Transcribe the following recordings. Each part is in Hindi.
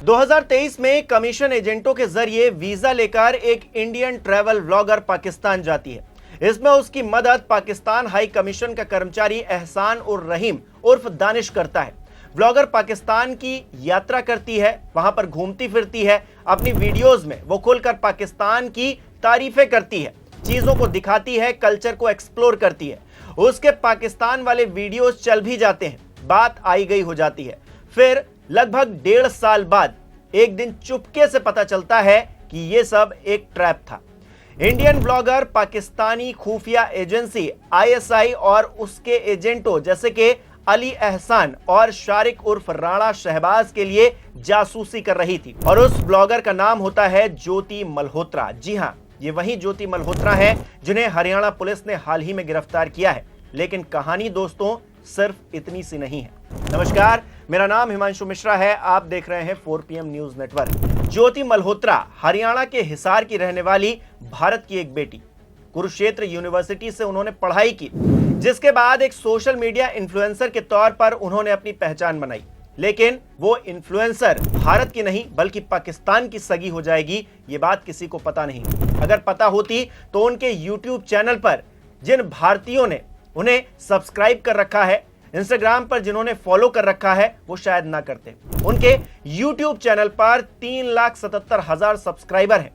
2023 में कमीशन एजेंटों के जरिए वीजा लेकर एक इंडियन ट्रैवल व्लॉगर पाकिस्तान जाती है। इसमें उसकी मदद पाकिस्तान हाई कमीशन का कर्मचारी एहसान उर रहीम उर्फ दानिश करता है। व्लॉगर पाकिस्तान की यात्रा करती है, वहां पर घूमती फिरती है। अपनी वीडियोस में वो खुलकर पाकिस्तान की तारीफें करती है, चीजों को दिखाती है, कल्चर को एक्सप्लोर करती है। उसके पाकिस्तान वाले वीडियोस चल भी जाते हैं, बात आई गई हो जाती है। फिर लगभग 1.5 साल बाद एक दिन चुपके से पता चलता है कि यह सब एक ट्रैप था। इंडियन ब्लॉगर पाकिस्तानी खुफिया एजेंसी आईएसआई और उसके एजेंटों जैसे कि अली एहसान और शारिक उर्फ राणा शहबाज के लिए जासूसी कर रही थी। और उस ब्लॉगर का नाम होता है ज्योति मल्होत्रा। जी हां, ये वही ज्योति मल्होत्रा है जिन्हें हरियाणा पुलिस ने हाल ही में गिरफ्तार किया है। लेकिन कहानी दोस्तों सिर्फ इतनी सी नहीं है। नमस्कार, मेरा नाम हिमांशु मिश्रा है। आप देख रहे हैं 4PM न्यूज नेटवर्क। ज्योति मल्होत्रा हरियाणा के हिसार की रहने वाली भारत की एक बेटी। कुरुक्षेत्र यूनिवर्सिटी से उन्होंने पढ़ाई की, जिसके बाद एक सोशल मीडिया इन्फ्लुएंसर के तौर पर उन्होंने अपनी पहचान बनाई। लेकिन वो इन्फ्लुएंसर भारत की नहीं बल्कि पाकिस्तान की सगी हो जाएगी, ये बात किसी को पता नहीं। अगर पता होती तो उनके यूट्यूब चैनल पर जिन भारतीयों ने उन्हें सब्सक्राइब कर रखा है, इंस्टाग्राम पर जिन्होंने फॉलो कर रखा है, वो शायद ना करते। उनके यूट्यूब चैनल पर 3,77,000 सब्सक्राइबर हैं।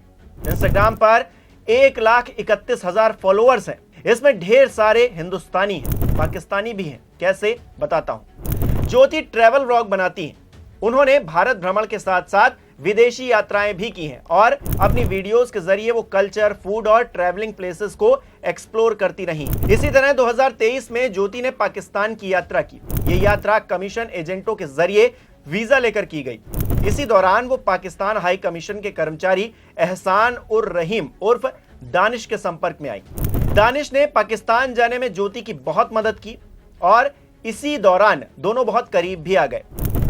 इंस्टाग्राम पर 1,31,000 फॉलोअर्स हैं। इसमें ढेर सारे हिंदुस्तानी हैं, पाकिस्तानी भी हैं। कैसे, बताता हूं। ज्योति ट्रैवल व्लॉग बनाती हैं। उन्होंने भारत भ्रमण के साथ साथ विदेशी यात्राएं भी की हैं और अपनी वीडियोस के जरिए वो कल्चर, फूड और ट्रैवलिंग प्लेसेस को एक्सप्लोर करती रही। इसी तरह 2023 में ज्योति ने पाकिस्तान की यात्रा की। ये यात्रा कमीशन एजेंटों के जरिए वीजा लेकर की गई। इसी दौरान वो पाकिस्तान हाई कमीशन के कर्मचारी एहसान उर रहीम उर्फ दानिश के संपर्क में आई। दानिश ने पाकिस्तान जाने में ज्योति की बहुत मदद की और इसी दौरान दोनों बहुत करीब भी आ गए।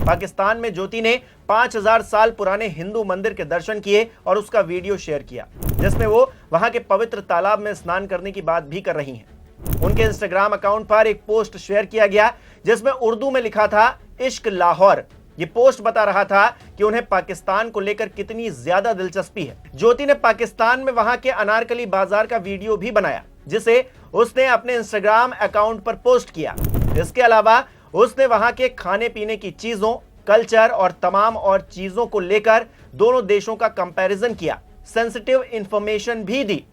पाकिस्तान में ज्योति ने 5000 साल पुराने हिंदू मंदिर के दर्शन किए और उसका वीडियो शेयर किया, जिसमें वो वहां के पवित्र तालाब में स्नान करने की बात भी कर रही हैं। उनके इंस्टाग्राम अकाउंट पर एक पोस्ट शेयर किया गया जिसमें उर्दू में लिखा था, इश्क लाहौर। ये पोस्ट बता रहा था कि उन्हें पाकिस्तान को लेकर कितनी ज्यादा दिलचस्पी है। ज्योति ने पाकिस्तान में वहां के अनारकली बाजार का वीडियो भी बनाया, जिसे उसने अपने इंस्टाग्राम अकाउंट पर पोस्ट किया। इसके अलावा उसने वहां के खाने पीने की चीजों, कल्चर और तमाम और चीजों को लेकर दोनों देशों का कंपैरिजन किया, सेंसिटिव इंफॉर्मेशन भी दी।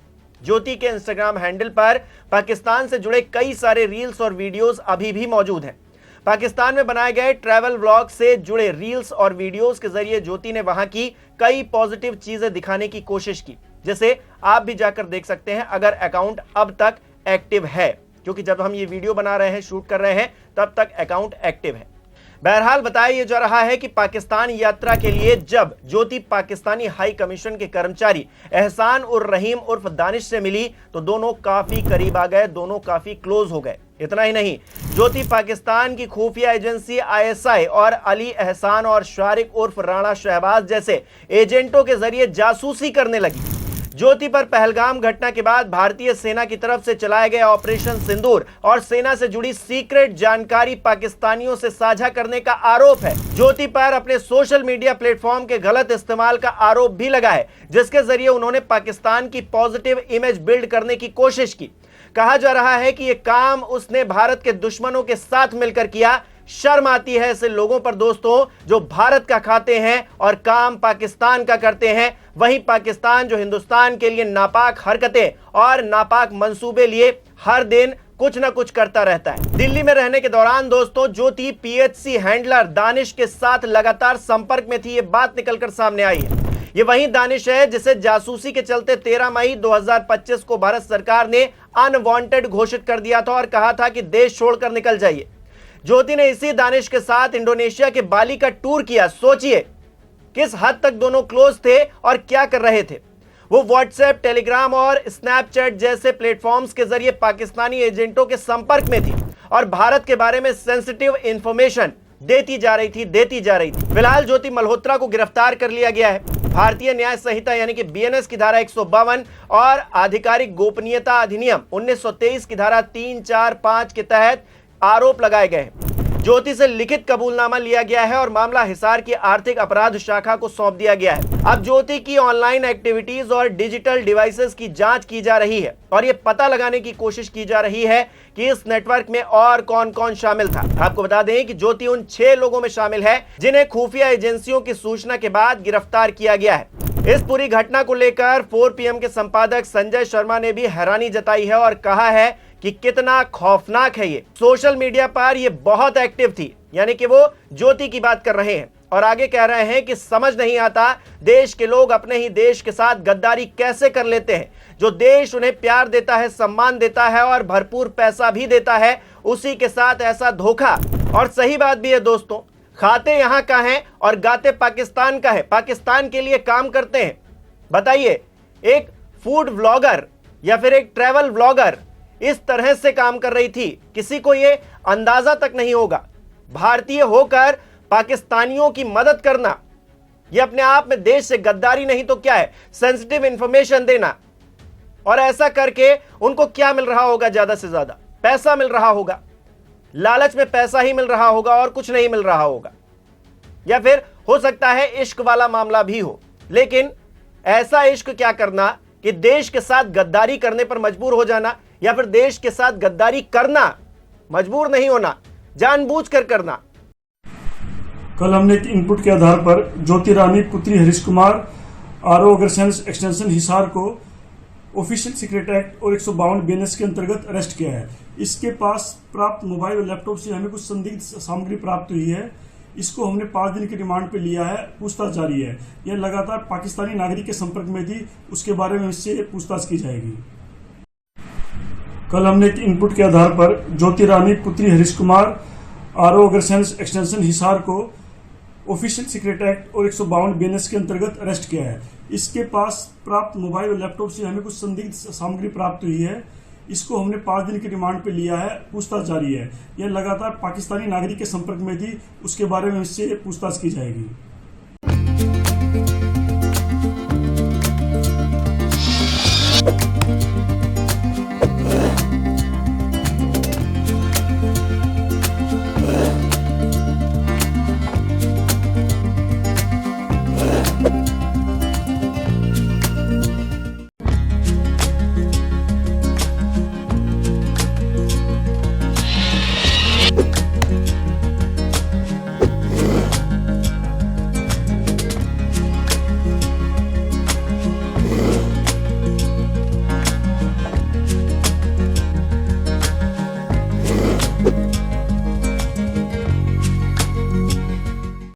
ज्योति के इंस्टाग्राम हैंडल पर पाकिस्तान से जुड़े कई सारे रील्स और वीडियोस अभी भी मौजूद हैं। पाकिस्तान में बनाए गए ट्रैवल व्लॉग से जुड़े रील्स और वीडियोस के जरिए ज्योति ने वहां की कई पॉजिटिव चीजें दिखाने की कोशिश की, जिसे आप भी जाकर देख सकते हैं अगर अकाउंट अब तक एक्टिव है, क्योंकि जब हम ये वीडियो बना रहे हैं, शूट कर रहे हैं, तब तक अकाउंट एक्टिव है। बहरहाल बताया जा रहा है कि पाकिस्तान यात्रा के लिए जब ज्योति पाकिस्तानी हाई कमीशन के कर्मचारी एहसान उर रहीम उर्फ दानिश से मिली तो दोनों काफी करीब आ गए, दोनों काफी क्लोज हो गए। इतना ही नहीं, ज्योति पाकिस्तान की खुफिया एजेंसी आईएसआई और अली एहसान और शारिक उर्फ राणा शहबाज जैसे एजेंटों के जरिए जासूसी करने लगी। ज्योति पर पहलगाम घटना के बाद भारतीय सेना की तरफ से चलाए गए ऑपरेशन सिंदूर और सेना से जुड़ी सीक्रेट जानकारी पाकिस्तानियों से साझा करने का आरोप है। ज्योति पर अपने सोशल मीडिया प्लेटफॉर्म के गलत इस्तेमाल का आरोप भी लगा है, जिसके जरिए उन्होंने पाकिस्तान की पॉजिटिव इमेज बिल्ड करने की कोशिश की। कहा जा रहा है कि यह काम उसने भारत के दुश्मनों के साथ मिलकर किया। शर्म आती है ऐसे लोगों पर दोस्तों, जो भारत का खाते हैं और काम पाकिस्तान का करते हैं। वहीं पाकिस्तान जो हिंदुस्तान के लिए नापाक हरकतें और नापाक मंसूबे लिए हर दिन कुछ ना कुछ करता रहता है। दिल्ली में रहने के दौरान दोस्तों ज्योति पीएचसी हैंडलर दानिश के साथ लगातार संपर्क में थी। ये बात निकलकर सामने आई है। ये वही दानिश है जिसे जासूसी के चलते 13 मई 2025 को भारत सरकार ने अनवांटेड घोषित कर दिया था और कहा था कि देश छोड़कर निकल जाइए। ज्योति ने इसी दानिश के साथ इंडोनेशिया के बाली का टूर किया। सोचिए किस हद तक दोनों क्लोज थे और क्या कर रहे थे। वो व्हाट्सएप, टेलीग्राम और स्नैपचैट जैसे प्लेटफॉर्म्स के जरिए पाकिस्तानी एजेंटों के संपर्क में थी और भारत के बारे में सेंसिटिव इंफॉर्मेशन देती जा रही थी। फिलहाल ज्योति मल्होत्रा को गिरफ्तार कर लिया गया है। भारतीय न्याय संहिता यानी कि बीएनएस की धारा 152 और आधिकारिक गोपनीयता अधिनियम 1923 की धारा 3, 4, 5 के तहत आरोप लगाए गए हैं। ज्योति से लिखित कबूलनामा लिया गया है और मामला हिसार की आर्थिक अपराध शाखा को सौंप दिया गया है। अब ज्योति की ऑनलाइन एक्टिविटीज और डिजिटल डिवाइसेस की जांच की जा रही है और यह पता लगाने की कोशिश की जा रही है कि इस नेटवर्क में और कौन कौन शामिल था। आपको बता दें कि ज्योति उन 6 लोगों में शामिल है जिन्हें खुफिया एजेंसियों की सूचना के बाद गिरफ्तार किया गया है। इस पूरी घटना को लेकर 4 PM के संपादक संजय शर्मा ने भी हैरानी जताई है और कहा है कि कितना खौफनाक है ये। सोशल मीडिया पर ये बहुत एक्टिव थी, यानी कि वो ज्योति की बात कर रहे हैं और आगे कह रहे हैं कि समझ नहीं आता देश के लोग अपने ही देश के साथ गद्दारी कैसे कर लेते हैं। जो देश उन्हें प्यार देता है, सम्मान देता है और भरपूर पैसा भी देता है, उसी के साथ ऐसा धोखा। और सही बात भी है दोस्तों, खाते यहां का है और गाते पाकिस्तान का है, पाकिस्तान के लिए काम करते हैं। बताइए, एक फूड व्लॉगर या फिर एक ट्रैवल व्लॉगर इस तरह से काम कर रही थी, किसी को यह अंदाजा तक नहीं होगा। भारतीय होकर पाकिस्तानियों की मदद करना यह अपने आप में देश से गद्दारी नहीं तो क्या है, सेंसिटिव इंफॉर्मेशन देना। और ऐसा करके उनको क्या मिल रहा होगा? ज्यादा से ज्यादा पैसा मिल रहा होगा, लालच में पैसा ही मिल रहा होगा और कुछ नहीं मिल रहा होगा। या फिर हो सकता है इश्क वाला मामला भी हो, लेकिन ऐसा इश्क क्या करना कि देश के साथ गद्दारी करने पर मजबूर हो जाना, या फिर देश के साथ गद्दारी करना, मजबूर नहीं होना, जानबूझकर करना। कल हमने एक इनपुट के आधार पर ज्योति रानी पुत्री हरीश कुमार आरओ अग्रसेन एक्सटेंशन हिसार को ऑफिशियल सीक्रेट एक्ट और 152 BNS के अंतर्गत अरेस्ट किया है। इसके पास प्राप्त मोबाइल और लैपटॉप से हमें कुछ संदिग्ध सामग्री प्राप्त हुई है। इसको हमने 5 दिन के रिमांड पे लिया है, पूछताछ जारी है। यह लगातार पाकिस्तानी नागरिक के संपर्क में थी, उसके बारे में इससे पूछताछ की जाएगी। कल हमने एक इनपुट के आधार पर ज्योति रानी पुत्री हरीश कुमार आरओ अग्रसेन एक्सटेंशन हिसार को ऑफिशियल सीक्रेट एक्ट और 152 BNS के अंतर्गत अरेस्ट किया है। इसके पास प्राप्त मोबाइल और लैपटॉप से हमें कुछ संदिग्ध सामग्री प्राप्त हुई है। इसको हमने 5 दिन के रिमांड पे लिया है, पूछताछ जारी है। यह लगातार पाकिस्तानी नागरिक के संपर्क में थी, उसके बारे में इससे पूछताछ की जाएगी।